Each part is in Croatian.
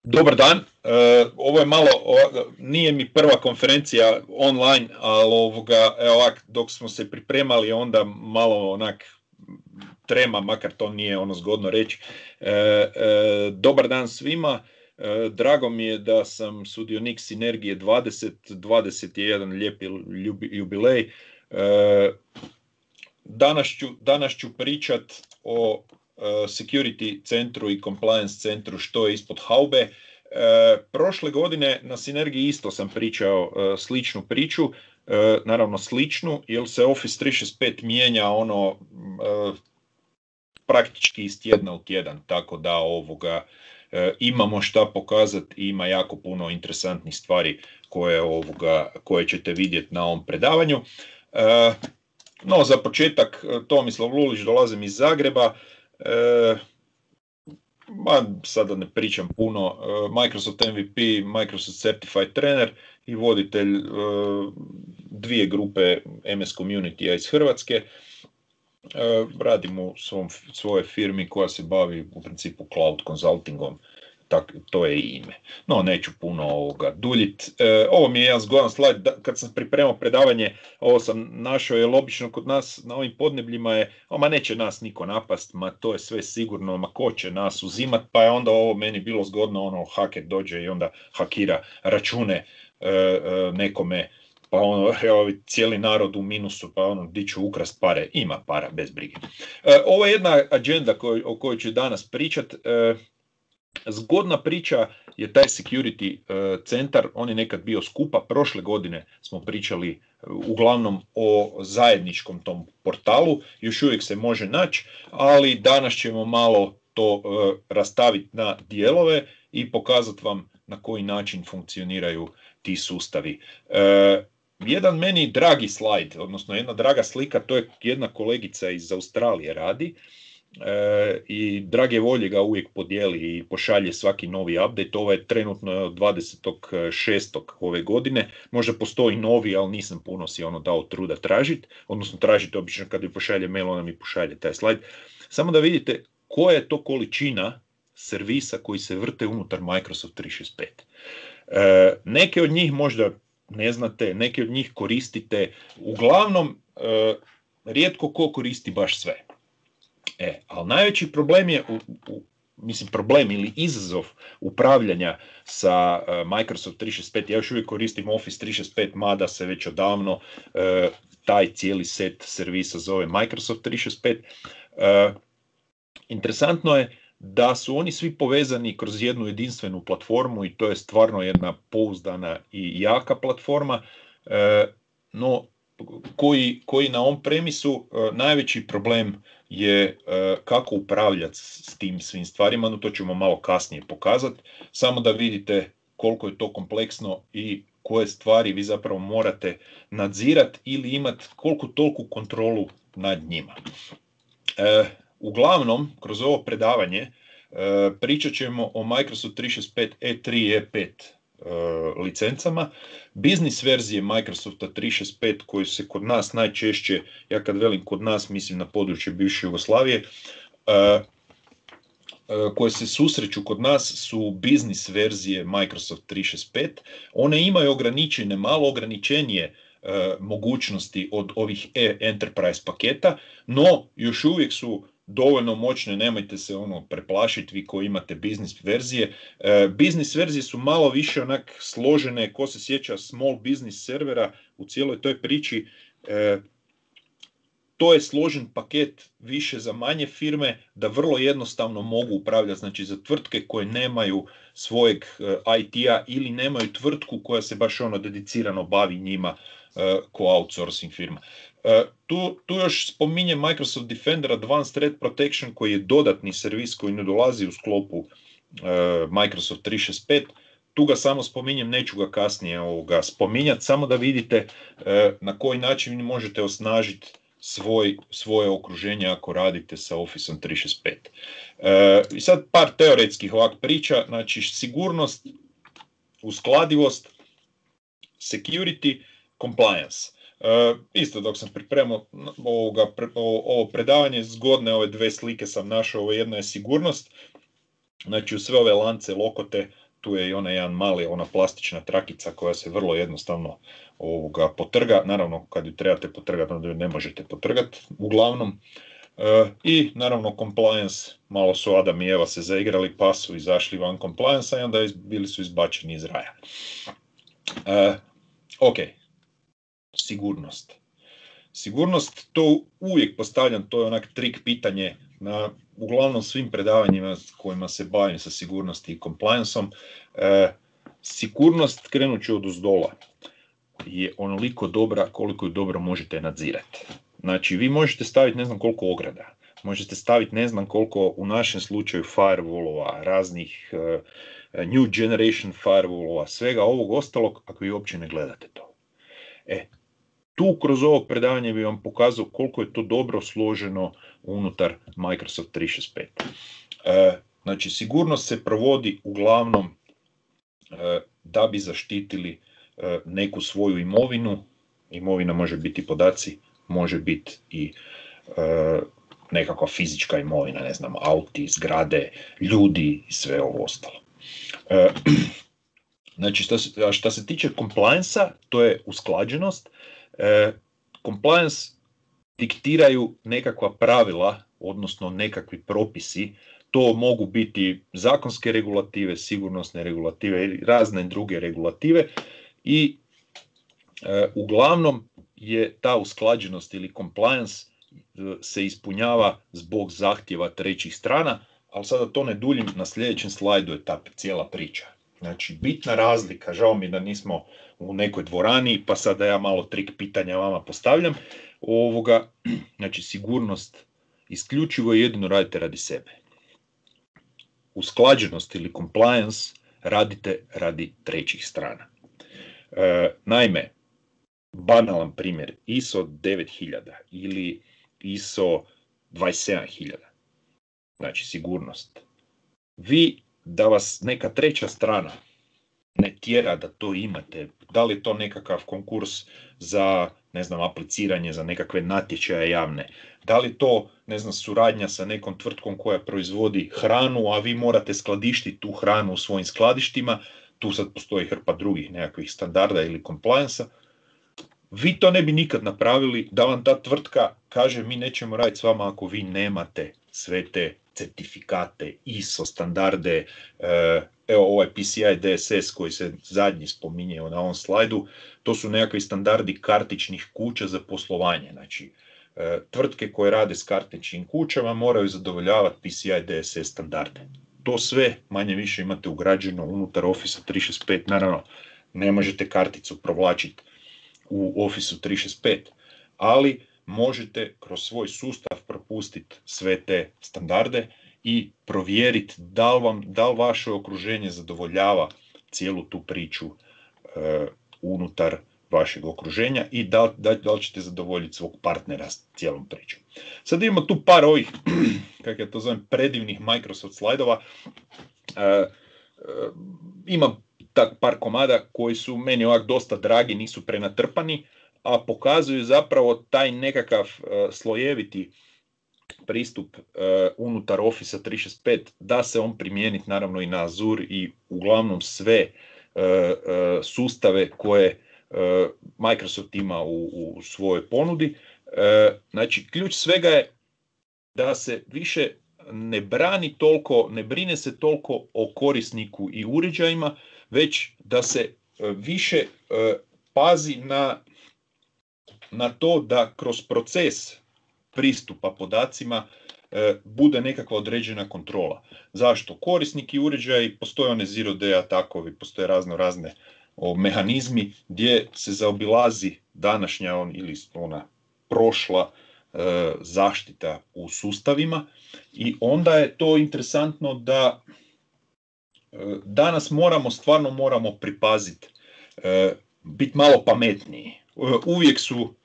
Dobar dan, ovo je malo, nije mi prva konferencija online, ali dok smo se pripremali onda malo onak trema, makar to nije ono zgodno reći. Dobar dan svima, drago mi je da sam sudionik Sinergije 20 je jedan lijepi jubilej. Danas ću pričat o security centru i compliance centru što je ispod haube. Prošle godine na Sinergiji isto sam pričao sličnu priču, naravno sličnu, jer se Office 365 mijenja praktički iz tjedna u tjedan, tako da imamo šta pokazati i ima jako puno interesantnih stvari koje ćete vidjeti na ovom predavanju. No, za početak, Tomislav Lulić, dolazim iz Zagreba. Sada ne pričam puno, Microsoft MVP, Microsoft Certified Trainer i voditelj dvije grupe MS Community-a iz Hrvatske. Radim u svojoj firmi koja se bavi u principu cloud consultingom, to je ime. No, neću puno duljit. Ovo mi je jedan zgodan slajd, kad sam pripremao predavanje, ovo sam našao, jer obično kod nas na ovim podnebljima je, neće nas niko napast, to je sve sigurno, ko će nas uzimat, pa je onda ovo meni bilo zgodno, haker dođe i onda hakira račune nekome, pa cijeli narod u minusu, pa di ću ukrast pare, ima para, bez brige. Ovo je jedna agenda o kojoj ću danas pričat. Zgodna priča je taj security centar, on je nekad bio skupa, prošle godine smo pričali uglavnom o zajedničkom tom portalu, još uvijek se može naći, ali danas ćemo malo to rastaviti na dijelove i pokazati vam na koji način funkcioniraju ti sustavi. Jedan meni dragi slajd, odnosno jedna draga slika, to je jedna kolegica iz Australije radi, i drage volje ga uvijek podijeli i pošalje svaki novi update. Ovo je trenutno 26. ove godine, možda postoji novi, ali nisam puno si dao truda tražiti, odnosno tražiti obično kad mi pošalje mail, ona mi pošalje taj slajd, samo da vidite koja je to količina servisa koji se vrte unutar Microsoft 365. Neke od njih možda ne znate, neke od njih koristite, uglavnom rijetko ko koristi baš sve. Ali najveći problem je, problem ili izazov upravljanja sa Microsoft 365, ja još uvijek koristim Office 365, mada se već odavno taj cijeli set servisa zove Microsoft 365. Interesantno je da su oni svi povezani kroz jednu jedinstvenu platformu i to je stvarno jedna pouzdana i jaka platforma, no koji na ovom premisu najveći problem je kako upravljati s tim svim stvarima, no to ćemo malo kasnije pokazati, samo da vidite koliko je to kompleksno i koje stvari vi zapravo morate nadzirati ili imati koliko toliku kontrolu nad njima. Uglavnom, kroz ovo predavanje pričat ćemo o Microsoft 365 E3 i E5 licencama, biznis verzije Microsofta 365 koji se kod nas najčešće, ja kad velim kod nas mislim na područje bivše Jugoslavije, koje se susreću kod nas su biznis verzije Microsoft 365. One imaju malo ograničenije mogućnosti od ovih Enterprise paketa, no još uvijek su dovoljno moćne, nemojte se preplašiti vi koji imate biznis verzije. Biznis verzije su malo više onak složene, ko se sjeća small business servera u cijeloj toj priči. To je složen paket više za manje firme da vrlo jednostavno mogu upravljati, znači za tvrtke koje nemaju svojeg IT-a ili nemaju tvrtku koja se baš dedicirano bavi njima ko outsourcing firma. Tu još spominjem Microsoft Defender Advanced Threat Protection koji je dodatni servis koji ne dolazi u sklopu Microsoft 365. Tu ga samo spominjem, neću ga kasnije spominjati, samo da vidite na koji način možete osnažiti svoje okruženje ako radite sa Officeom 365. I sad par teoretskih priča, znači sigurnost, uskladivost, security, compliance. Isto dok sam pripremao ovo predavanje, zgodne ove dve slike sam našao, ovo jedna je sigurnost, znači u sve ove lance, lokote, tu je i ona jedan mali, ona plastična trakica koja se vrlo jednostavno potrga. Naravno, kad ju trebate potrgati, onda ju ne možete potrgati, uglavnom. I naravno compliance, malo su Adam i Eva se zaigrali pa su izašli van compliance i onda bili su izbačeni iz raja. Ok, sigurnost, to uvijek postavljam, to je onak trik pitanje na uglavnom svim predavanjima kojima se bavim sa sigurnosti i compliance-om. Sigurnost, krenut ću od uzdola, je onoliko dobra koliko ju dobro možete nadzirati. Znači, vi možete staviti ne znam koliko ograda, možete staviti ne znam koliko, u našem slučaju, firewallova, raznih new generation firewallova, svega ovog ostalog, ako vi uopće ne gledate to. Tu kroz ovo predavanje bi vam pokazao koliko je to dobro složeno unutar Microsoft 365. Znači, sigurnost se provodi uglavnom da bi zaštitili neku svoju imovinu. Imovina može biti podaci, može biti i nekakva fizička imovina, ne znam, auti, zgrade, ljudi i sve ovo ostalo. Znači, što se tiče compliance-a, to je usklađenost. Compliance diktiraju nekakva pravila, odnosno nekakvi propisi. To mogu biti zakonske regulative, sigurnosne regulative i razne druge regulative. I uglavnom je ta usklađenost ili compliance se ispunjava zbog zahtjeva trećih strana, ali sada to ne duljim, na sljedećem slajdu je ta cijela priča. Znači, bitna razlika, žao mi da nismo u nekoj dvorani, pa sada ja malo trik pitanja vama postavljam. Znači, sigurnost isključivo i jedino radite radi sebe. Usklađenost ili compliance radite radi trećih strana. Naime, banalan primjer, ISO 9000 ili ISO 27000, znači sigurnost. Vi, da vas neka treća strana ne tjera da to imate, da li je to nekakav konkurs za, ne znam, apliciranje za nekakve natječaje javne, da li to, ne znam, suradnja sa nekom tvrtkom koja proizvodi hranu, a vi morate skladištiti tu hranu u svojim skladištima, tu sad postoji hrpa drugih nekakvih standarda ili compliance-a, vi to ne bi nikad napravili da vam ta tvrtka kaže mi nećemo raditi s vama ako vi nemate sve te certifikate, ISO standarde, evo ovaj PCI DSS koji se zadnji spominje na ovom slajdu, to su nekakvi standardi kartičnih kuća za poslovanje. Znači, tvrtke koje rade s kartičnim kućama moraju zadovoljavati PCI DSS standarde. To sve manje više imate ugrađeno unutar Office 365. Naravno, ne možete karticu provlačiti u Office 365, ali možete kroz svoj sustav propustiti sve te standarde i provjeriti da li vaše okruženje zadovoljava cijelu tu priču unutar vašeg okruženja i da li ćete zadovoljiti svog partnera s cijelom pričom. Sad imamo tu par ovih, kako ja to zovem, predivnih Microsoft slajdova. Imam tak par komada koji su meni ovak dosta dragi, nisu prenatrpani, a pokazuju zapravo taj nekakav slojeviti pristup unutar Office 365, da se on primijeniti naravno i na Azure i uglavnom sve sustave koje Microsoft ima u svojoj ponudi. Znači, ključ svega je da se više ne brine se toliko o korisniku i uređajima, već da se više pazi na to da kroz proces pristupa podacima bude nekakva određena kontrola. Zašto? Korisnik i uređaj, postoje one zero day atakovi, postoje razne mehanizmi gdje se zaobilazi današnja ili ona prošla zaštita u sustavima i onda je to interesantno da danas stvarno pripaziti, biti malo pametniji. Uvijek su,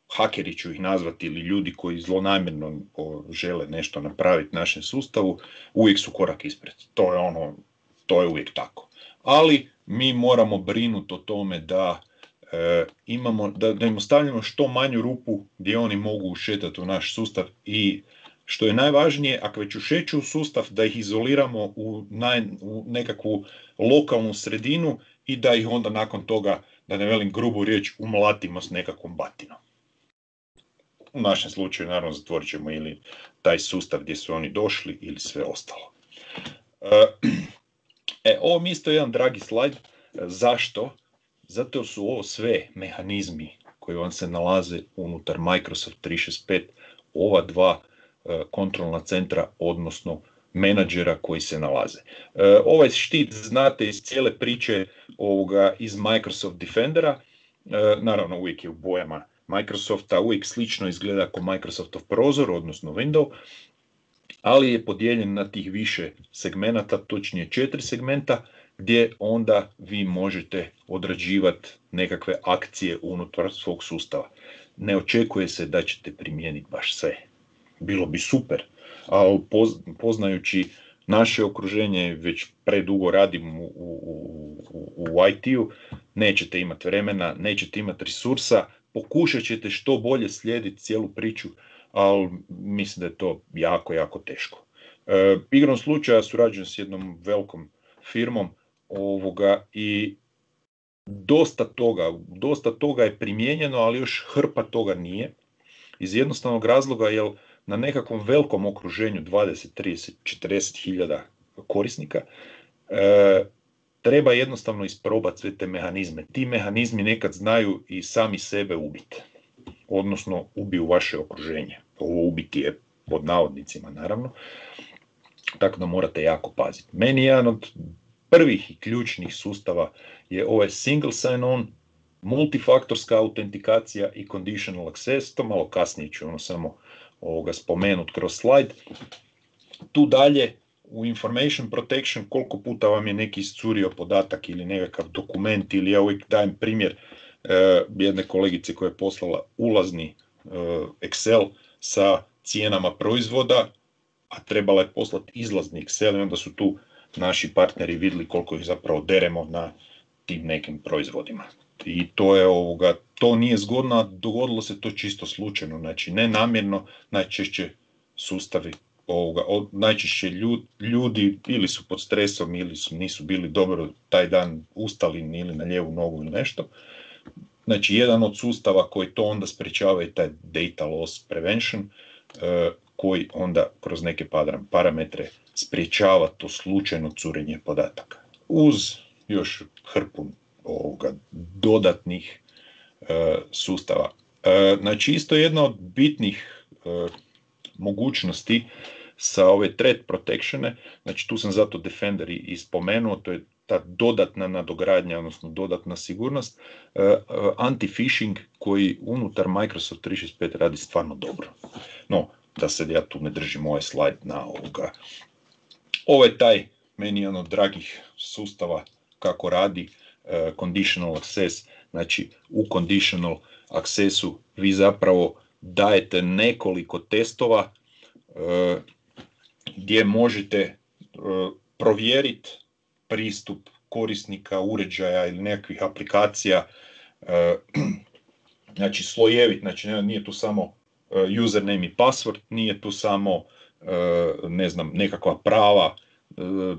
hakeri ću ih nazvati, ili ljudi koji zlonamjerno žele nešto napraviti našem sustavu, uvijek su korak ispred. To je uvijek tako. Ali mi moramo brinuti o tome da im ostavljamo što manju rupu gdje oni mogu ušetati u naš sustav i što je najvažnije, ako već ušeću u sustav, da ih izoliramo u nekakvu lokalnu sredinu i da ih onda nakon toga, da ne velim grubu riječ, umlatimo s nekakvom batinom. U našem slučaju, naravno, zatvorit ćemo ili taj sustav gdje su oni došli ili sve ostalo. Ovo mi isto jedan dragi slajd. Zašto? Zato su ovo sve mehanizmi koji vam se nalaze unutar Microsoft 365, ova dva kontrolna centra, odnosno menadžera koji se nalaze. Ovaj štit znate iz cijele priče iz Microsoft Defendera, naravno uvijek je u bojama Microsofta, uvijek slično izgleda kao Microsoftov prozor, odnosno window, ali je podijeljen na tih više segmenata, točnije 4 segmenta, gdje onda vi možete odrađivati nekakve akcije unutar svog sustava. Ne očekuje se da ćete primijeniti baš sve. Bilo bi super, ali poznajući naše okruženje, već predugo radim u IT-u, nećete imati vremena, nećete imati resursa, pokušat ćete što bolje slijediti cijelu priču, ali mislim da je to jako, jako teško. Igrom slučaja surađujem s jednom velikom firmom i dosta toga je primijenjeno, ali još hrpa toga nije. Iz jednostavnog razloga, jer na nekakvom velikom okruženju 20, 30, 40 hiljada korisnika treba jednostavno isprobati sve te mehanizme. Ti mehanizmi nekad znaju i sami sebe ubiti, odnosno ubiju vaše okruženje. Ovo ubiti je pod navodnicima, naravno, tako da morate jako paziti. Meni jedan od prvih i ključnih sustava je ovaj single sign-on, multifaktorska autentikacija i conditional access. To malo kasnije ću samo spomenuti kroz slajd. Tu dalje u information protection, koliko puta vam je neki iscurio podatak ili nekakav dokument, ili ja uvijek dajem primjer jedne kolegice koja je poslala ulazni Excel sa cijenama proizvoda, a trebala je poslati izlazni Excel i onda su tu naši partneri vidjeli koliko ih zapravo deremo na tim nekim proizvodima. I to je to nije zgodno, dogodilo se to čisto slučajno, znači ne namjerno, najčešće sustavi najčešće ljudi ili su pod stresom ili nisu bili dobro taj dan ustali ili na lijevu nogu ili nešto. Znači jedan od sustava koji to onda sprečava je taj data loss prevention, koji onda kroz neke parametre sprječava to slučajno curenje podataka. Uz još hrpu dodatnih sustava. Znači isto jedna od bitnih mogućnosti sa ove threat protectione, znači tu sam zato Defender i spomenuo, to je ta dodatna nadogradnja, odnosno dodatna sigurnost, anti-phishing koji unutar Microsoft 365 radi stvarno dobro. No, da se ja tu ne držim ovaj slajd na ovoga. Ovo je taj meni jedan od dragih sustava kako radi conditional access. Znači u conditional accessu vi zapravo dajete nekoliko testova gdje možete provjeriti pristup korisnika, uređaja ili nekakvih aplikacija, znači slojevit, znači nije tu samo username i password, nije tu samo nekakva prava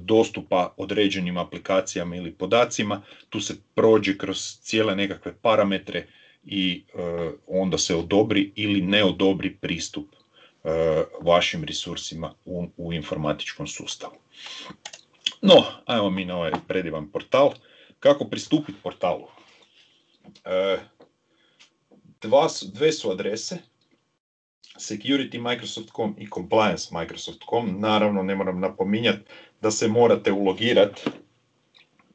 dostupa određenim aplikacijama ili podacima, tu se prođe kroz cijele nekakve parametre i onda se odobri ili ne odobri pristup vašim resursima u informatičkom sustavu. No, ajmo mi na ovaj predivan portal. Kako pristupiti portalu? Dve su adrese, security.microsoft.com i compliance.microsoft.com. Naravno, ne moram napominjati da se morate ulogirati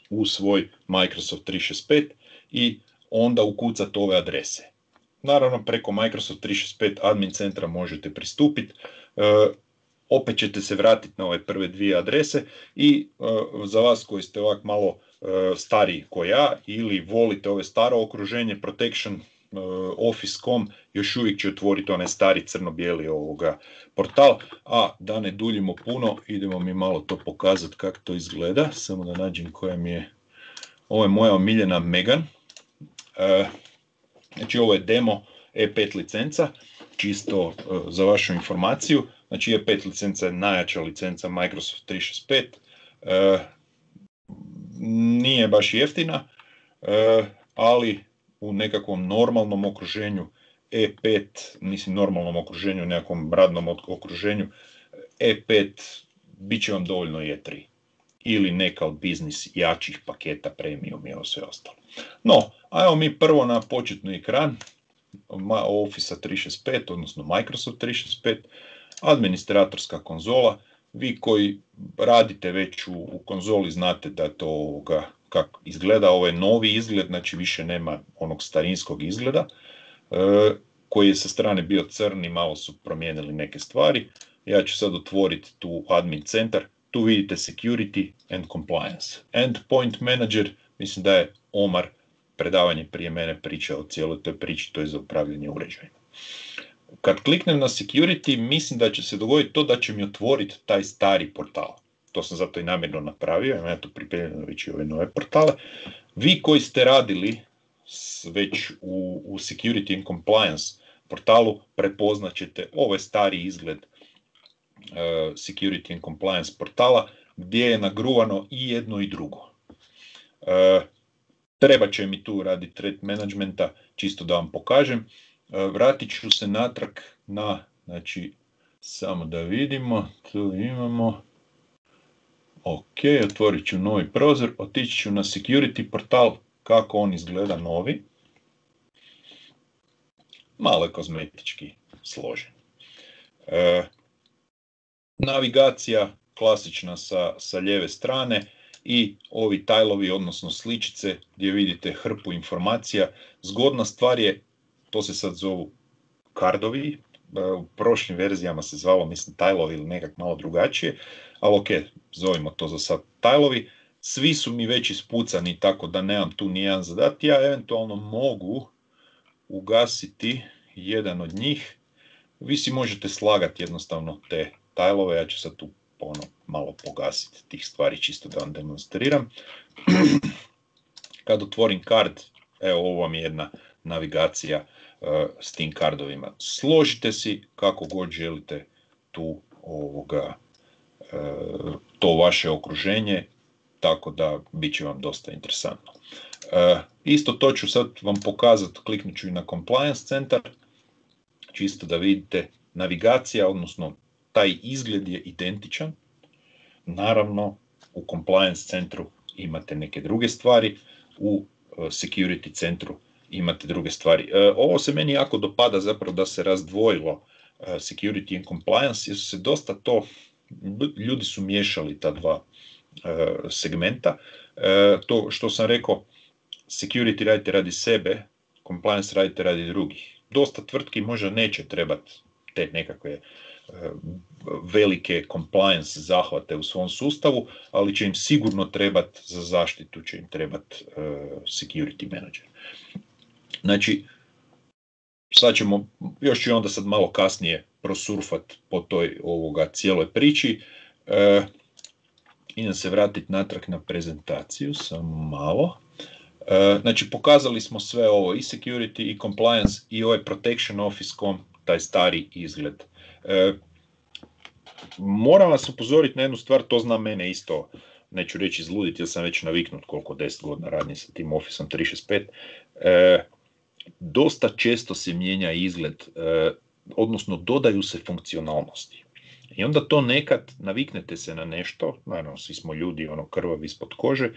u svoj Microsoft 365 i onda ukucati ove adrese. Naravno, preko Microsoft 365 admin centra možete pristupiti. Opet ćete se vratiti na ove prve dvije adrese i za vas koji ste ovak malo stariji ko ja ili volite ove staro okruženje, Protection Office.com još uvijek će otvoriti onaj stari crno-bijeli portal, a da ne duljimo puno, idemo mi malo to pokazati kako to izgleda, samo da nađem koja mi je, ovo je moja omiljena Megan, znači ovo je demo E5 licenca, čisto za vašu informaciju, Znači E5 licenca je najjača licenca Microsoft 365, nije baš jeftina, ali u nekakvom normalnom okruženju E5, mislim normalnom okruženju, nekakvom radnom okruženju, E5 bit će vam dovoljno E3 ili neka od biznis jačih paketa premium i ovo sve ostalo. No, ajmo mi prvo na početni ekran Office 365, odnosno Microsoft 365, administratorska konzola. Vi koji radite već u konzoli znate da to kako izgleda, ovaj novi izgled, znači više nema onog starinskog izgleda, koji je sa strane bio crni, malo su promijenili neke stvari. Ja ću sad otvoriti tu admin centar, tu vidite security and compliance. Endpoint manager, mislim da je Omar predavanje prije mene pričao o cijeloj toj priči, to je za upravljanje uređajima. Kad kliknem na security, mislim da će se dogoditi to da će mi otvoriti taj stari portal. To sam zato i namjerno napravio, ja tu pripremljeno već i ove nove portale. Vi koji ste radili već u security and compliance portalu, prepoznat ćete ovaj stari izgled security and compliance portala, gdje je nagruvano i jedno i drugo. Treba će mi tu radi threat managementa, čisto da vam pokažem. Vratit ću se natrag na, znači, samo da vidimo, tu imamo, ok, otvorit ću novi prozor, otići ću na security portal, kako on izgleda novi. Malo je kozmetički složen. Navigacija klasična sa lijeve strane i ovi tajlovi, odnosno sličice gdje vidite hrpu informacija. Zgodna stvar je, to se sad zovu kardovi, u prošlim verzijama se zvalo, mislim, tajlovi ili nekak malo drugačije, ali ok, zovimo to za sad tajlovi. Svi su mi već ispucani, tako da nemam tu nijedan zadat. Ja eventualno mogu ugasiti jedan od njih. Vi si možete slagati jednostavno te tajlove, ja ću sad tu malo pogasiti tih stvari, čisto da vam demonstriram. Kad otvorim kard, evo ovo vam je jedna navigacija s tim kardovima. Složite si kako god želite tu to vaše okruženje, tako da bit će vam dosta interesantno. Isto to ću sad vam pokazati, kliknut ću i na Compliance centar, čisto da vidite navigacija, odnosno taj izgled je identičan. Naravno, u Compliance centru imate neke druge stvari, u Security centru imate druge stvari. Ovo se meni jako dopada zapravo da se razdvojilo Security and Compliance, jer su se dosta to, ljudi su miješali ta dva segmenta. To što sam rekao, Security radite radi sebe, Compliance radite radi drugih. Dosta tvrtki možda neće trebati te nekakve velike compliance zahvate u svom sustavu, ali će im sigurno trebati za zaštitu, će im trebati security manager. Znači, sad ćemo, još ću onda sad malo kasnije prosurfati po toj cijeloj priči. Idem se vratiti natrag na prezentaciju, samo malo. Znači, pokazali smo sve ovo, i security, i compliance, i ovaj protection office.com, taj stari izgled. Moram vas upozoriti na jednu stvar, to zna mene isto, neću reći izluditi, jer sam već naviknut koliko 10 godina radim sa tim Office-om 365. Dosta često se mijenja izgled, odnosno dodaju se funkcionalnosti. I onda to nekad, naviknete se na nešto, naravno svi smo ljudi, krvavi ispod kože,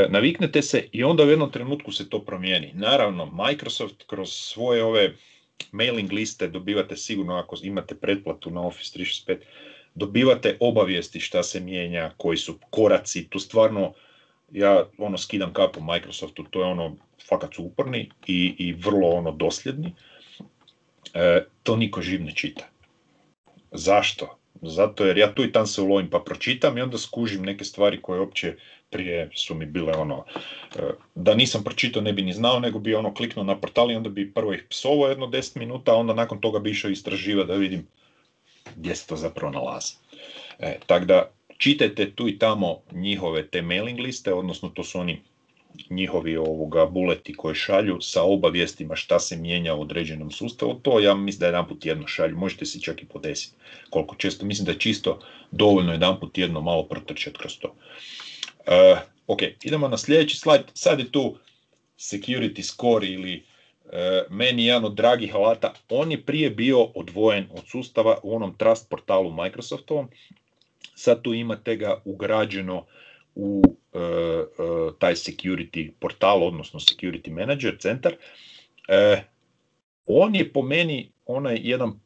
naviknete se i onda u jednom trenutku se to promijeni. Naravno, Microsoft kroz svoje ove mailing liste dobivate sigurno, ako imate pretplatu na Office 365, dobivate obavijesti šta se mijenja, koji su koraci, tu stvarno ja skidam kapu Microsoftu, to je fakat su uporni i vrlo dosljedni. To niko živ ne čita. Zašto? Zato jer ja tu i tam se ulovim pa pročitam i onda skužim neke stvari koje uopće prije su mi bile da nisam pročitao ne bi ni znao, nego bi kliknuo na portal i onda bi prvo ih psovao jedno 10 minuta, a onda nakon toga bi išao istraživati da vidim gdje se to zapravo nalazi. Tako da čitajte tu i tamo njihove te mailing liste, odnosno to su oni njihovi buleti koje šalju sa obavijestima šta se mijenja u određenom sustavu. To ja mislim da jedanput tjedno šalju, možete si čak i podesiti koliko često. Mislim da je čisto dovoljno jedanput tjedno malo protrčati kroz to. Ok, idemo na sljedeći slajd. Sad je tu security score ili meni jedan od dragih alata. On je prije bio odvojen od sustava u onom Trust portalu Microsoftovom. Sad tu imate ga ugrađeno u taj security portal, odnosno security manager centar. On je po meni onaj jedan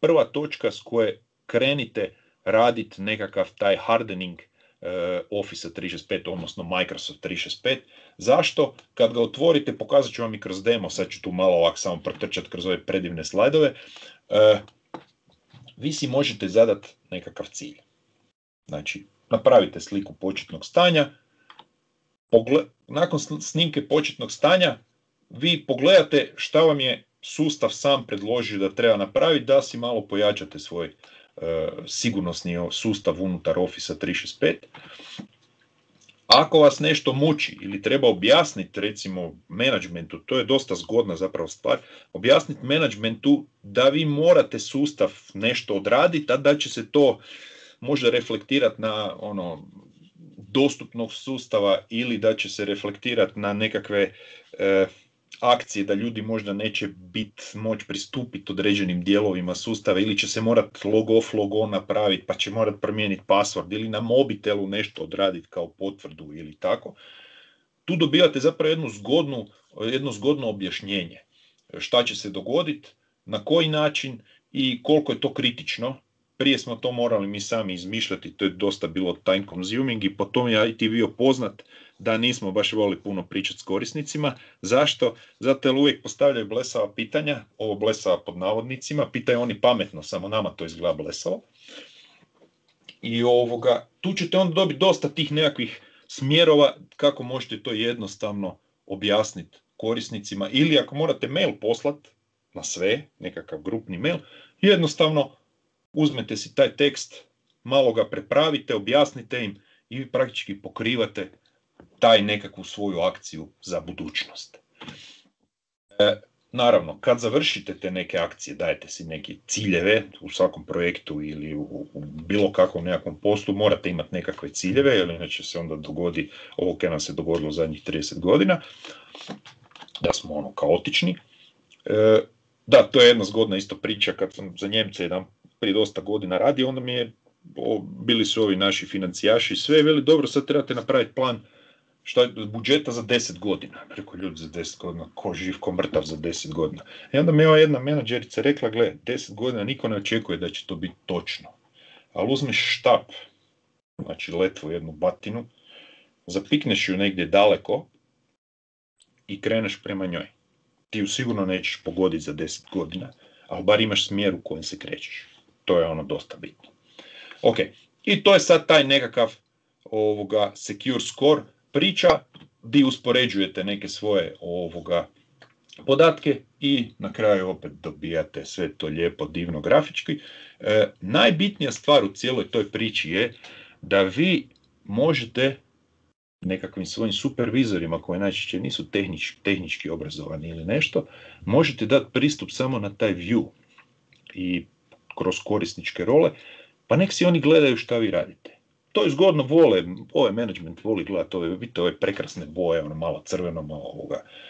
prva točka s koje krenite raditi nekakav taj hardening Office 365, odnosno Microsoft 365. Zašto? Kad ga otvorite, pokazat ću vam i kroz demo, sad ću tu malo ovako samo protrčati kroz ove predivne slajdove, vi si možete zadati nekakav cilj. Znači, napravite sliku početnog stanja, nakon snimke početnog stanja, vi pogledate šta vam je sustav sam predložio da treba napraviti, da si malo pojačate svoj sigurnosni sustav unutar Office 365. Ako vas nešto muči ili treba objasniti recimo menadžmentu, to je dosta zgodna zapravo stvar, objasniti menadžmentu da vi morate sustav nešto odraditi, a da će se to možda reflektirati na dostupnog sustava ili da će se reflektirati na nekakve akcije da ljudi možda neće moći pristupiti određenim dijelovima sustava ili će se morati log off, log on napraviti pa će morati promijeniti password ili na mobitelu nešto odraditi kao potvrdu ili tako. Tu dobivate zapravo jedno zgodno objašnjenje šta će se dogoditi, na koji način i koliko je to kritično. Prije smo to morali mi sami izmišljati, to je dosta bilo time consuming i potom je IT bio poznat da nismo baš volili puno pričati s korisnicima. Zašto? Zato jer uvijek postavljaju blesava pitanja, ovo blesava pod navodnicima, pitaju oni pametno, samo nama to izgleda blesavo. I tu ćete onda dobiti dosta tih nekakvih smjerova kako možete to jednostavno objasniti korisnicima ili ako morate mail poslati na sve, nekakav grupni mail, jednostavno uzmete si taj tekst, malo ga prepravite, objasnite im i vi praktički pokrivate taj nekakvu svoju akciju za budućnost. Naravno, kad završite te neke akcije, dajete si neke ciljeve u svakom projektu ili u bilo kakvom nekakvom poslu, morate imati nekakve ciljeve, jer inače se onda dogodi ovo kaj nam se dogodilo u zadnjih 30 godina, da smo kaotični. Da, to je jedna zgodna isto priča, kad sam za Njemce prije dosta godina radio, onda bili su ovi naši financijaši, sve veli, dobro, sad trebate napraviti plan budžeta za 10 godina. Preko ljudi za 10 godina, ko živ, ko mrtav za 10 godina. I onda mi je jedna menadžerica rekla, gle, 10 godina niko ne očekuje da će to biti točno. Ali uzmeš štap, znači letvu, jednu batinu, zapikneš ju negdje daleko i kreneš prema njoj. Ti ju sigurno nećeš pogoditi za 10 godina, ali bar imaš smjer u kojem se krećeš. To je dosta bitno. Ok, i to je sad taj nekakav secure score priča gdje uspoređujete neke svoje podatke i na kraju opet dobijate sve to lijepo, divno, grafički. Najbitnija stvar u cijeloj toj priči je da vi možete nekakvim svojim supervizorima koji najčešće nisu tehnički obrazovani ili nešto, možete dati pristup samo na taj view i kroz korisničke role, pa nek si oni gledaju šta vi radite. To je zgodno, ovaj management voli gledati vidite ove prekrasne boje, malo crveno, malo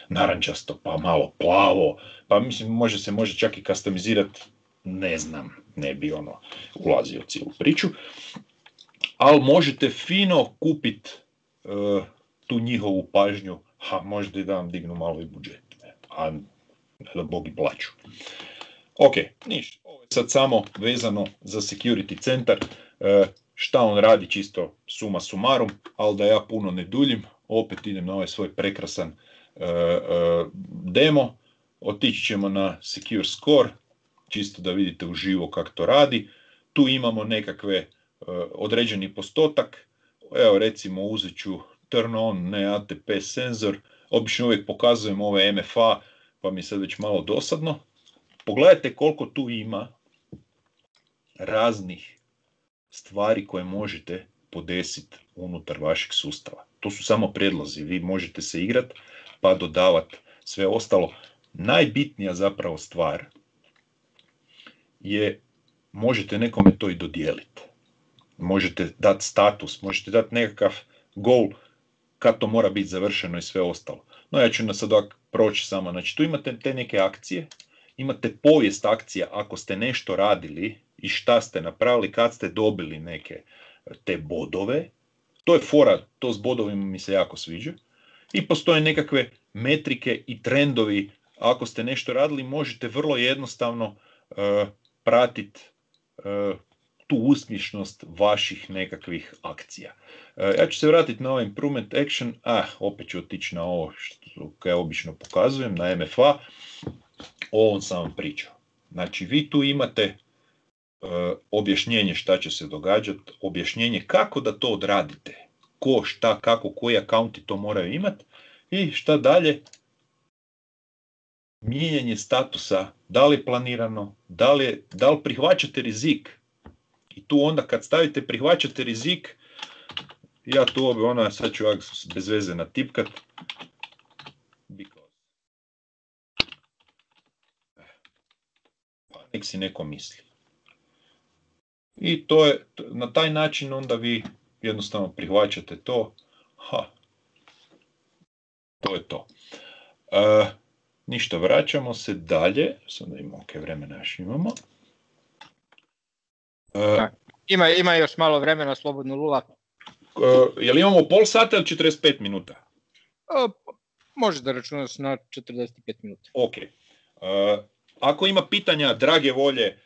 narančasto, pa malo plavo, pa mislim može čak i customizirati, ne znam, ne bi ulazio u cijelu priču, ali možete fino kupiti tu njihovu pažnju, možda i da vam dignu malo i budžet, a da bogi plaću. Ok, ništa, ovo je sad samo vezano za security centar, šta on radi čisto suma sumarum, ali da ja puno ne duljim, opet idem na ovaj svoj prekrasan demo, otići ćemo na secure score, čisto da vidite uživo kako to radi, tu imamo nekakve određeni postotak, evo recimo uzet ću turn on, ne ATP senzor, obično uvijek pokazujem ove MFA, pa mi je sad već malo dosadno. Pogledajte koliko tu ima raznih stvari koje možete podesiti unutar vašeg sustava. To su samo prijedlozi, vi možete se igrati pa dodavati sve ostalo. Najbitnija zapravo stvar je možete nekome to i dodijeliti. Možete dati status, možete dati nekakav goal kad to mora biti završeno i sve ostalo. No ja ću nas sad proći samo. Znači tu imate te neke akcije, imate povijest akcija ako ste nešto radili i šta ste napravili, kad ste dobili neke te bodove. To je fora, to s bodovima mi se jako sviđa. I postoje nekakve metrike i trendovi. Ako ste nešto radili, možete vrlo jednostavno pratiti tu uspješnost vaših nekakvih akcija. Ja ću se vratiti na ovaj improvement action, opet ću otići na ovo što ja obično pokazujem, na MFA. O ovom sam vam pričao. Znači vi tu imate objašnjenje šta će se događati, objašnjenje kako da to odradite, ko, šta, kako, koji akaunti to moraju imati i šta dalje, mijenjanje statusa, da li je planirano, da li prihvaćate rizik. I tu onda kad stavite prihvaćate rizik, ja tu sad ću bez veze natipkat, pa nek si neko misli. I to je, na taj način onda vi jednostavno prihvaćate to, to je to. Ništa, vraćamo se dalje, sad da imamo ok vremena još imamo. Ima još malo vremena, slobodno Lula. Jel imamo pol sata ili 45 minuta? Može da računaš na 45 minuta. Ok. Ako ima pitanja, drage volje,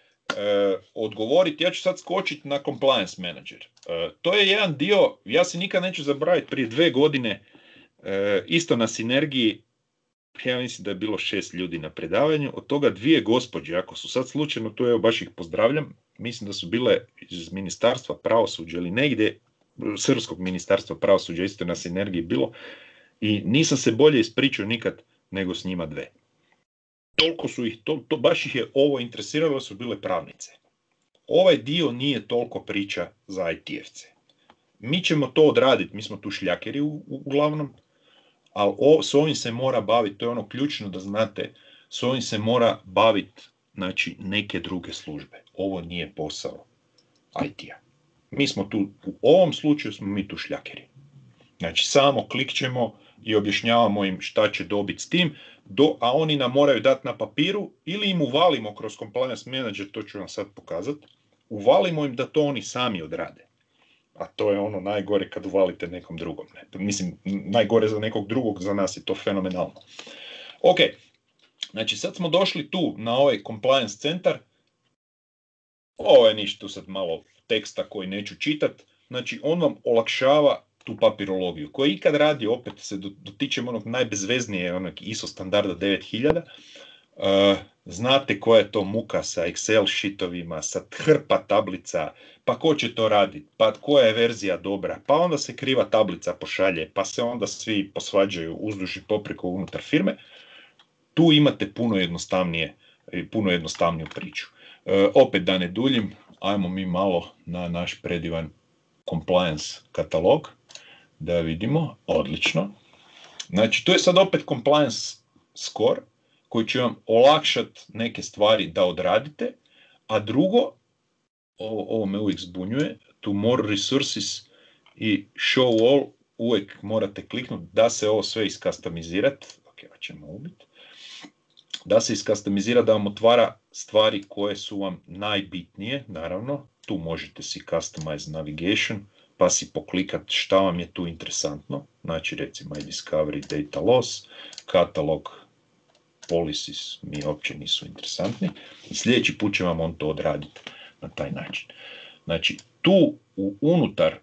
odgovoriti, ja ću sad skočiti na compliance manager. To je jedan dio, ja se nikad neću zaboraviti, prije 2 godine, isto na Sinergiji, ja mislim da je bilo 6 ljudi na predavanju, od toga 2 gospođe, ako su sad slučajno, to evo baš ih pozdravljam, mislim da su bile iz Ministarstva pravosuđa ili negdje, Srpskog ministarstva pravosuđa, isto na Sinergiji bilo, i nisam se bolje ispričao nikad nego s njima 2. Toliko su ih, to baš ih je ovo interesiralo, su bile pravnice. Ovaj dio nije toliko priča za IT-evce. Mi ćemo to odraditi, mi smo tu šljakeri uglavnom, ali s ovim se mora baviti, to je ono ključno da znate, s ovim se mora baviti, znači, neke druge službe. Ovo nije posao IT-a. Mi smo tu, u ovom slučaju smo mi tu šljakeri. Znači, samo klikćemo i objašnjavamo im šta će dobiti s tim, a oni nam moraju dati na papiru ili im uvalimo kroz compliance manager, to ću vam sad pokazati, uvalimo im da to oni sami odrade. A to je ono najgore kad uvalite nekom drugom. Mislim, najgore za nekog drugog, za nas je to fenomenalno. Ok, znači sad smo došli tu na ovaj compliance centar. Ovo je ništa, tu sad malo teksta koji neću čitat. Znači, on vam olakšava tu papirologiju. Ko je ikad radi, opet se dotičemo onog najbezveznije, onog ISO standarda 9000, znate koja je to muka sa Excel sheetovima, sa hrpa tablica, pa ko će to raditi, pa koja je verzija dobra, pa onda se kriva tablica pošalje, pa se onda svi posvađaju uzduž i popreko unutar firme. Tu imate puno jednostavniju priču. Opet da ne duljim, ajmo mi malo na naš predivan compliance katalog, da vidimo, odlično. Znači, tu je sad opet compliance score, koji će vam olakšati neke stvari da odradite, a drugo, ovo me uvijek zbunjuje, to more resources i show all, uvijek morate kliknuti da se ovo sve iskastomizirati, ćemo ubiti, da se iskastomizira, da vam otvara stvari koje su vam najbitnije, naravno, tu možete si customize navigation, pa si poklikati šta vam je tu interesantno, znači recimo iDiscovery, data loss, katalog, policies mi uopće nisu interesantni i sljedeći put će vam on to odraditi na taj način. Znači, tu unutar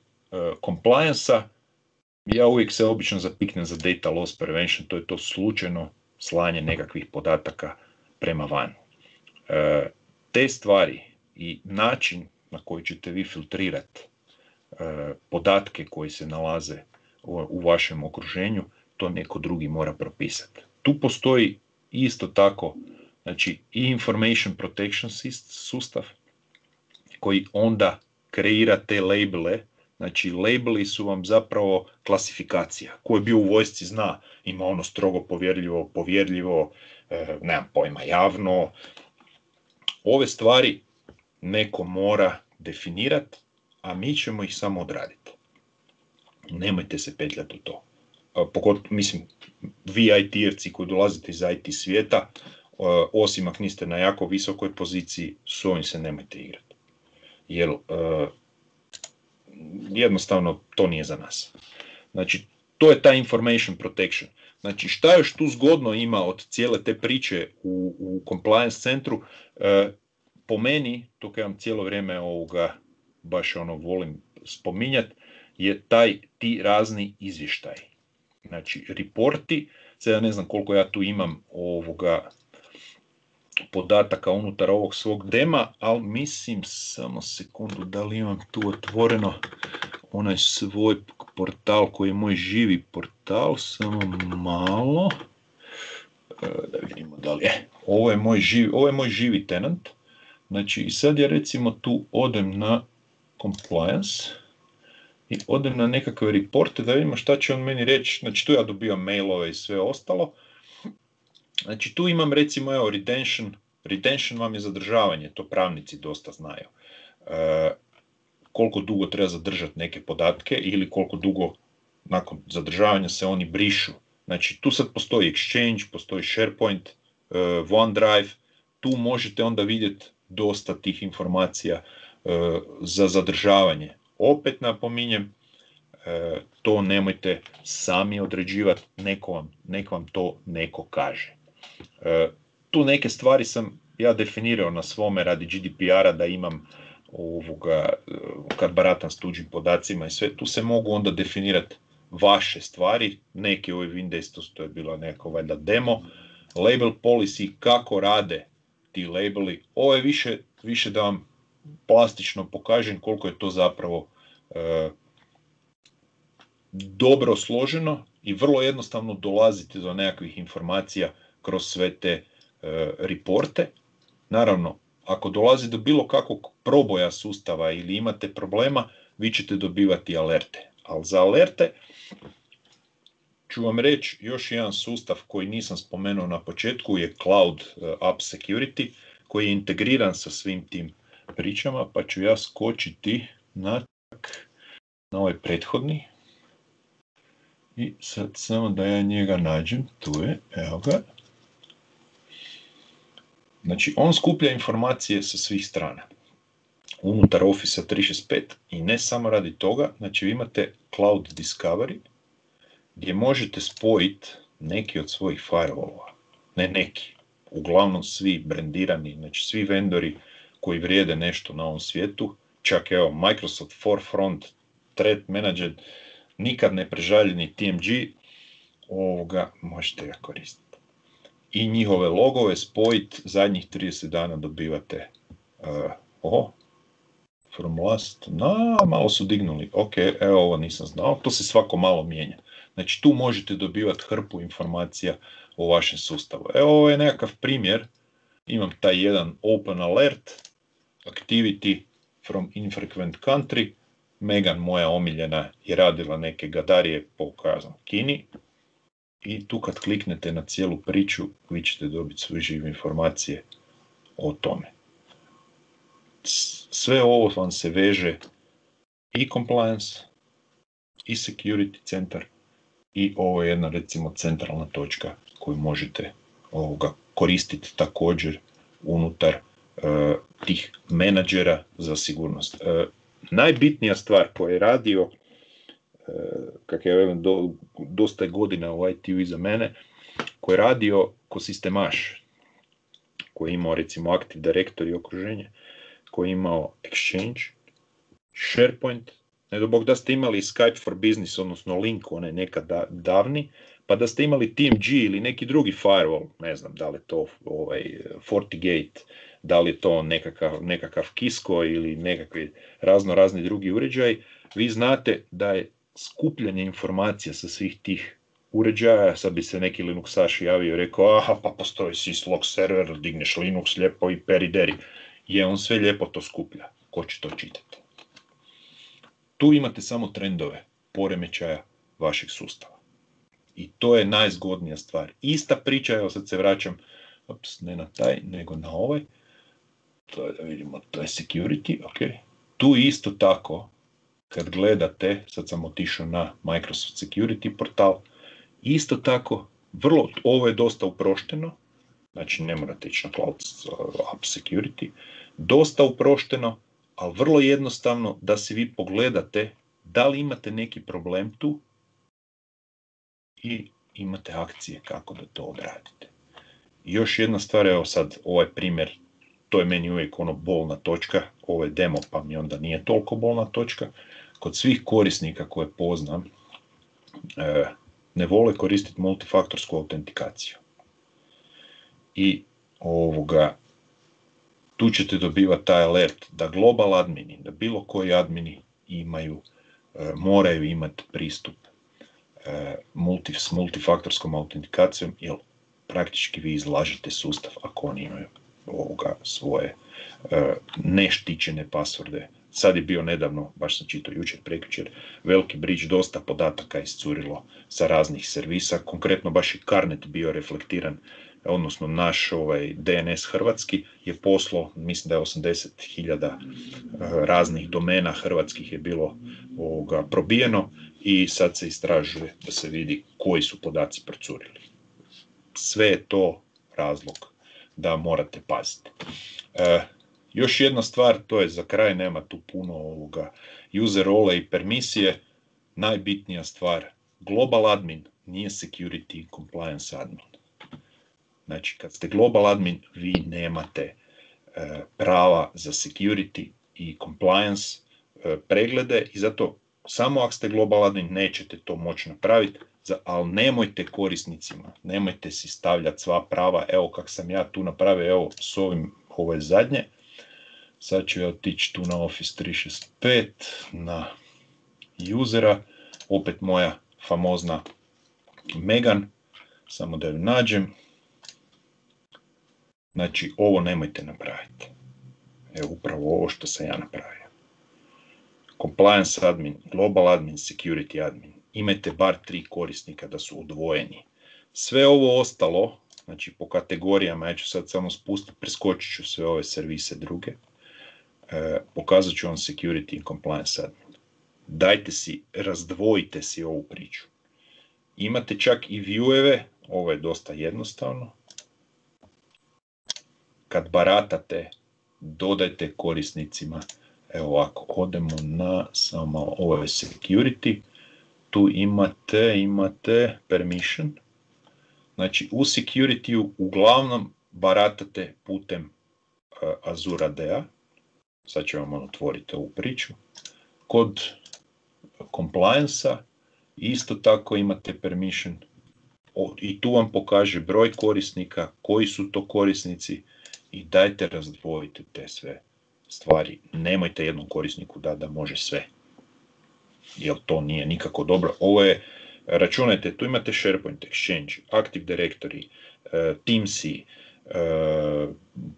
compliance-a ja uvijek se obično zapiknem za data loss prevention, to je to slučajno slanje nekakvih podataka prema van. Te stvari i način na koji ćete vi filtrirati podatke koji se nalaze u vašem okruženju, to neko drugi mora propisati. Tu postoji isto tako, znači, i information protection sustav koji onda kreira te labele Znači, labeli su vam zapravo klasifikacija. Ko je bio u vojsci zna, ima ono strogo povjerljivo, nemam pojma, javno. Ove stvari neko mora definirati, a mi ćemo ih samo odraditi. Nemojte se petljati u to. Mislim, vi IT-evci koji dolazite iz IT svijeta, osim ako niste na jako visokoj poziciji, s ovim se nemojte igrati. Jer jednostavno to nije za nas. Znači, to je ta information protection. Znači, šta još tu zgodno ima od cijele te priče u compliance centru, po meni, to kad vam cijelo vrijeme baš volim spominjati, je ti razni izvještaji. Znači, reporti, sad ja ne znam koliko ja tu imam podataka unutar ovog svog dema, ali mislim, samo sekundu, da li imam tu otvoreno onaj svoj portal koji je moj živi portal, samo malo, da vidimo da li je. Ovo je moj živi tenant. Znači, i sad ja recimo tu odem na compliance i odem na nekakve reporte da vidimo šta će on meni reći. Znači, tu ja dobijam mailove i sve ostalo. Znači, tu imam recimo, evo, retention. Retention vam je zadržavanje, to pravnici dosta znaju. Koliko dugo treba zadržati neke podatke ili koliko dugo nakon zadržavanja se oni brišu. Znači, tu sad postoji Exchange, postoji SharePoint, OneDrive, tu možete onda vidjeti dosta tih informacija za zadržavanje. Opet napominjem, to nemojte sami određivati, nek vam to neko kaže. Tu neke stvari sam ja definirao na svome radi GDPR-a da imam kad baratam s tuđim podacima i sve, tu se mogu onda definirati vaše stvari, neke ovi Windows, to je bilo neko valjda demo, label policy, kako rade ti labeli, ovo je više da vam plastično pokažem koliko je to zapravo dobro složeno i vrlo jednostavno dolazite do nekakvih informacija kroz sve te reporte. Naravno, ako dolazi do bilo kakvog proboja sustava ili imate problema, vi ćete dobivati alerte. Ali za alerte ću vam reći još jedan sustav koji nisam spomenuo na početku, je Cloud App Security, koji je integriran sa svim tim pričama, pa ću ja skočiti na ovaj prethodni. I sad samo da ja njega nađem, tu je, evo ga. Znači, on skuplja informacije sa svih strana unutar Office 365 i ne samo radi toga, znači vi imate Cloud Discovery gdje možete spojiti neki od svojih firewallova, ne neki, uglavnom svi brendirani, znači svi vendori koji vrijede nešto na ovom svijetu, čak evo Microsoft Forefront, Threat Manager, nikad ne prežaljeni TMG, možete ga koristiti. I njihove logove spojiti, zadnjih 30 dana dobivate, from last, malo su dignuli, ok, evo ovo nisam znao, to se svako malo mijenja. Znači tu možete dobivati hrpu informacija o vašem sustavu. Evo ovo je nekakav primjer, imam taj jedan open alert, activity from infrequent country, Megan, moja omiljena, je radila neke gadarije po Kini i tu kad kliknete na cijelu priču, vi ćete dobiti sve žive informacije o tome. Sve ovo vam se veže i compliance, i security centar, i ovo je jedna recimo centralna točka koju možete koristiti također unutar tih menadžera za sigurnost. Najbitnija stvar koju je radio, kak je velim, dosta godina u IT-u iza mene, koji je radio ko sistemaš, koji je imao recimo Active Directory okruženje, koji je imao Exchange, SharePoint, ne do bog da ste imali Skype for Business, odnosno Link, onaj nekad davni, pa da ste imali TMG ili neki drugi firewall, ne znam da li je to FortiGate, da li je to nekakav Cisco ili nekakvi razni drugi uređaj, vi znate da je skupljanje informacija sa svih tih uređaja, sad bi se neki Linuxaš javio i rekao, aha, pa postoji syslog server, digneš Linux lijepo i perideri, je on sve lijepo to skuplja, ko će to čitati? tu imate samo trendove poremećaja vašeg sustava. I to je najzgodnija stvar. Ista priča, evo sad se vraćam, ne na taj, nego na ovaj. To je, da vidimo, to je security, ok. Tu isto tako, kad gledate, sad sam otišao na Microsoft Security portal, isto tako, ovo je dosta uprošteno, znači ne morate ići na Cloud App Security, dosta uprošteno, ali vrlo jednostavno da si vi pogledate da li imate neki problem tu i imate akcije kako da to odradite. I još jedna stvar, evo sad ovaj primjer, to je meni uvijek ono bolna točka, ovo je demo pa mi onda nije toliko bolna točka. Kod svih korisnika koje poznam, ne vole koristiti multifaktorsku autentikaciju. I tu ćete dobivati taj alert da global admini, da bilo koji admini moraju imati pristup s multifaktorskom autentikacijom, jer praktički vi izlažete sustav ako oni imaju svoje neštićene pasvorde. Sad je bio nedavno, baš sam čitao jučer, prekjučer, veliki breach, dosta podataka iscurilo sa raznih servisa, konkretno baš i Carnet bio reflektiran, odnosno naš DNS hrvatski je poslao, mislim da je 80.000 raznih domena hrvatskih je bilo probijeno i sad se istražuje da se vidi koji su podaci procurili. Sve je to razlog da morate paziti. Još jedna stvar, to je za kraj, nema tu puno user role i permisije. Najbitnija stvar, global admin nije security i compliance admin. Znači, kad ste global admin, vi nemate prava za security i compliance preglede i zato samo ako ste global admin nećete to moći napraviti, ali nemojte korisnicima, nemojte si stavljati sva prava, evo kak sam ja tu napravio, evo s ovim, ovo je zadnje. Sad ću ja otići tu na Office 365, na usera, opet moja famozna Megan, samo da ju nađem. Znači, ovo nemojte napraviti. Evo upravo ovo što sam ja napravio. Compliance admin, global admin, security admin. Imajte bar 3 korisnika da su odvojeni. Sve ovo ostalo, znači po kategorijama, ja ću sad samo spustiti, preskočit ću sve ove servise druge. Pokazat ću vam security i compliance admin. Dajte si, razdvojite si ovu priču. Imate čak i vieweve, ovo je dosta jednostavno. Kad baratate, dodajte korisnicima, evo ovako, odemo na samo ovo je security, tu imate permission, znači u security-u uglavnom baratate putem Azure AD-a, sad ću vam otvoriti ovu priču. Kod compliance-a isto tako imate permission i tu vam pokaže broj korisnika, koji su to korisnici i dajte razdvojite te sve stvari. Nemojte jednom korisniku da može sve, jer to nije nikako dobro. Ovo je, računajte, tu imate SharePoint, Exchange, Active Directory, Teamsi,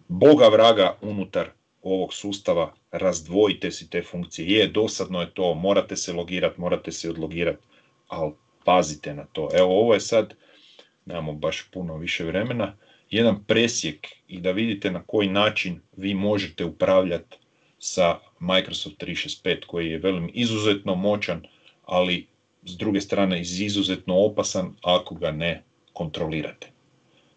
boga vraga unutar ovog sustava, razdvojite si te funkcije. Dosadno je to, morate se logirati, morate se odlogirati, ali pazite na to. Evo, ovo je sad, nemamo baš puno više vremena, jedan presjek i da vidite na koji način vi možete upravljati sa Microsoft 365 koji je velim izuzetno moćan, ali s druge strane izuzetno opasan ako ga ne kontrolirate.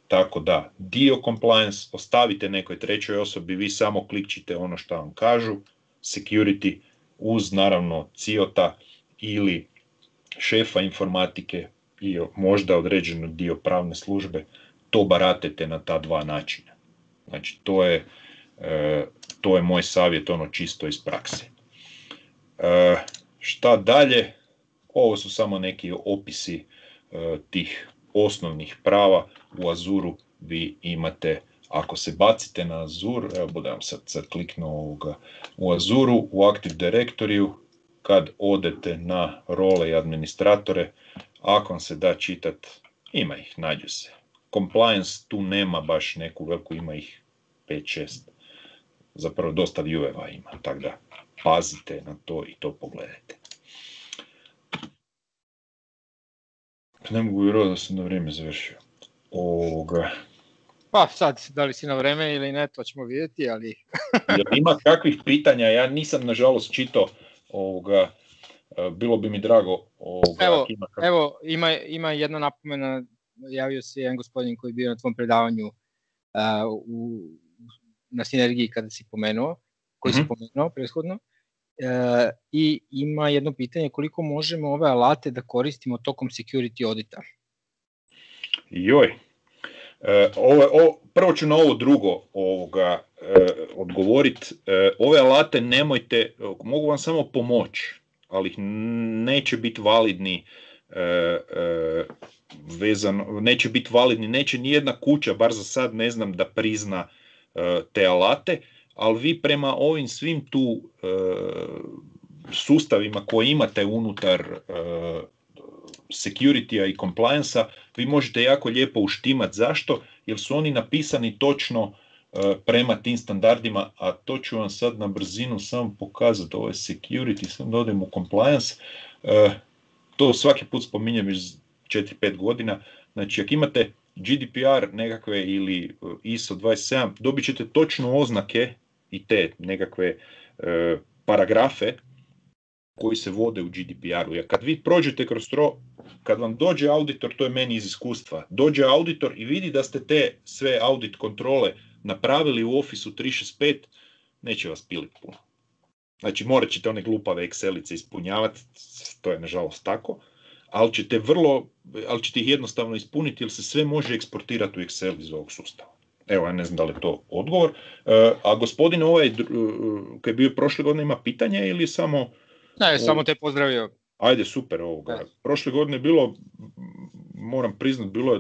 Tako da, dio compliance ostavite nekoj trećoj osobi, vi samo klikčite ono što vam kažu, security uz naravno CIOTA ili šefa informatike i možda određeno dio pravne službe, to baratete na ta dva načina. Znači, to je moj savjet, ono čisto iz prakse. Šta dalje? Ovo su samo neki opisi tih osnovnih prava. U Azuru vi imate, ako se bacite na Azure, evo budem sad kliknuo ovoga, u Azuru, u Active Directory-u, kad odete na role i administratore, ako vam se da čitat, ima ih, nađu se. Compliance tu nema baš neku veliku, ima ih 5-6, zapravo dosta vieweva ima, tako da pazite na to i to pogledajte. Ne mogu vjerovati da sam na vrijeme završio. Pa sad, da li si na vreme ili ne, to ćemo vidjeti, ali... Jel ima kakvih pitanja? Ja nisam nažalost čitao bilo bi mi drago. Evo, ima jedna napomena, javio se jedan gospodin koji je bio na tvom predavanju na Sinergiji kada si pomenuo, koji si pomenuo prethodno, i ima jedno pitanje, koliko možemo ove alate da koristimo tokom security audita? Prvo ću na ovo drugo odgovoriti. Ove alate nemojte, mogu vam samo pomoći, ali neće biti validni neće biti validni, neće nijedna kuća, bar za sad ne znam, da prizna te alate, ali vi prema ovim svim tu sustavima koje imate unutar security-a i compliance-a, vi možete jako lijepo uštimati. Zašto? Jer su oni napisani točno prema tim standardima, a to ću vam sad na brzinu samo pokazati. Ovo je security, sam da odem u compliance. To svaki put spominjem iz 4-5 godina. Znači, ako imate GDPR nekakve ili ISO 27, dobit ćete točno oznake i te nekakve paragrafe koji se vode u GDPR-u. Jer kad vi prođete kroz to, kad vam dođe auditor, to je meni iz iskustva, dođe auditor i vidi da ste te sve audit kontrole napravili u Office 365, neće vas piliti puno. Znači, morat ćete one glupave Excelice ispunjavati, to je nažalost tako, ali ćete ih jednostavno ispuniti jer se sve može eksportirati u Excel iz ovog sustava. Evo, ja ne znam da li je to odgovor. A gospodin koji je bio prošle godine, ima pitanje ili samo... Ne, samo te pozdravio. Ajde, super ovoga. Prošle godine je bilo, moram priznat, bilo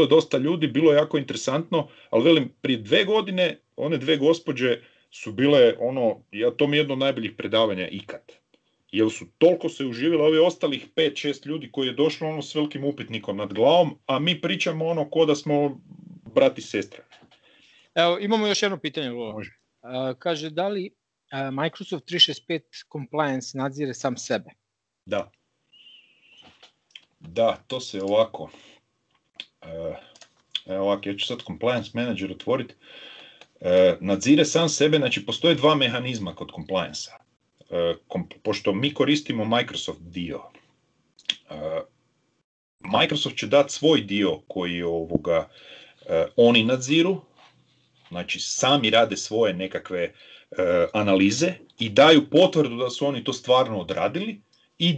je dosta ljudi, bilo je jako interesantno, ali velim, prije 2 godine, one 2 gospođe su bile to mi je jedno od najboljih predavanja ikad. Jer su toliko se uživjeli, ovi ostalih 5-6 ljudi koji je došlo s velikim upitnikom nad glavom, a mi pričamo ko da smo brat i sestra. Evo, imamo još jedno pitanje, Lolo. Kaže, da li Microsoft 365 Compliance nadzire sam sebe? Da, to se ovako. Ja ću sad Compliance Manager otvoriti. Nadzire sam sebe, znači postoje 2 mehanizma kod compliance-a. Pošto mi koristimo Microsoft dio, Microsoft će dati svoj dio koji oni nadziru, znači sami rade svoje nekakve analize i daju potvrdu da su oni to stvarno odradili i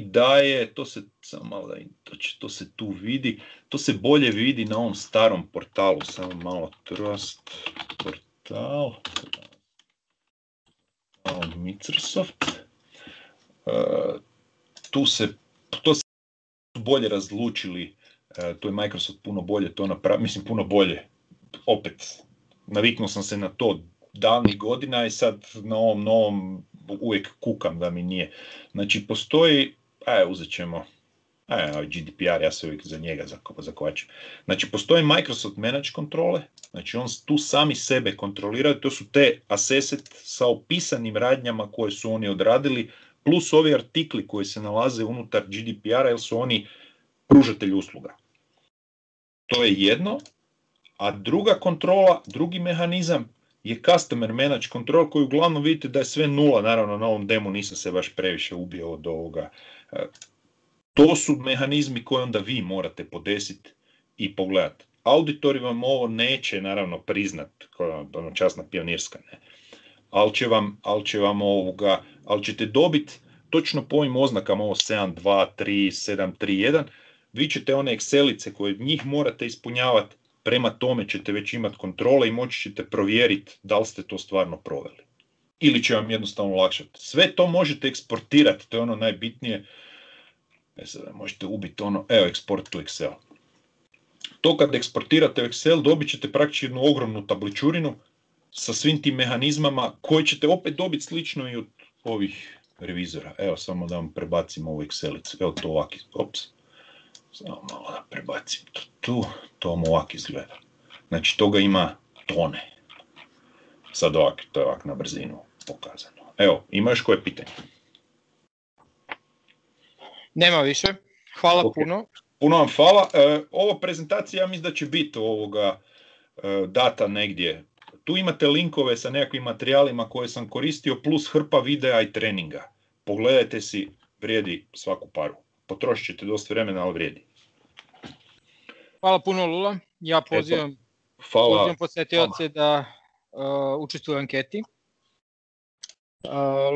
daje, to se samo malo to se tu vidi, to se bolje vidi na ovom starom portalu, samo malo Trust portal, Microsoft, to se bolje razlučili, to je Microsoft puno bolje to napravi, mislim puno bolje, opet naviknuo sam se na to davnih godina i sad na ovom novom uvijek kukam da mi nije. Znači postoji, uzet ćemo GDPR, ja se uvijek za njega zakvačim. Znači postoji Microsoft Manage kontrole, znači on tu sami sebe kontroliraju, to su te assessed sa opisanim radnjama koje su oni odradili, plus ovi artikli koji se nalaze unutar GDPR-a jer su oni pružatelji usluga. To je jedno, a druga kontrola, drugi mehanizam je Customer Manage Control koji uglavnom vidite da je sve nula, naravno na ovom demo nisam se baš previše ubio od ovoga. To su mehanizmi koje onda vi morate podesiti i pogledati. Auditori vam ovo neće naravno priznat, časna pionirska, ne. Ali ćete dobiti točno po ovim oznakama, ovo 7.2.3.7.3.1, vi ćete one Excelice koje njih morate ispunjavati, prema tome ćete već imati kontrole i moći ćete provjeriti da li ste to stvarno proveli. Ili će vam jednostavno olakšati. Sve to možete eksportirati, to je ono najbitnije. Sada možete ubiti export to Excel. To kad eksportirate u Excel dobit ćete praktično jednu ogromnu tabličurinu sa svim tim mehanizmama koji ćete opet dobiti slično i od ovih revizora. Evo samo da vam prebacim ovu Excelicu. Evo to ovako. Samo malo da prebacim to tu. To vam ovako izgleda. Znači toga ima tone. Sad to je ovak na brzinu pokazano. Evo, ima još koje pitanje? Nema više. Hvala puno. Puno vam hvala. Ovo prezentacija, ja mislim da će biti data negdje. Tu imate linkove sa nekakvim materijalima koje sam koristio, plus hrpa videa i treninga. Pogledajte si, vrijedi svaku paru. Potrošit ćete dosta vremena, ali vrijedi. Hvala puno, Lula. Ja pozivam posjetioce da učestvuju u anketi.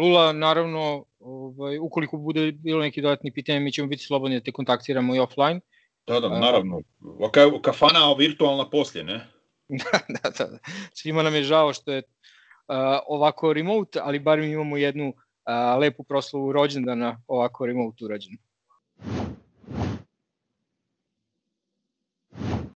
Lula, naravno, ukoliko bude bilo neki dodatni pitanje, mi ćemo biti slobodni da te kontaktiramo i offline. Da, naravno. Kafana virtualna poslije, ne? Da. Svima nam je žao što je ovako remote, ali bar mi imamo jednu lepu proslavu rođendana ovako remote urađenu.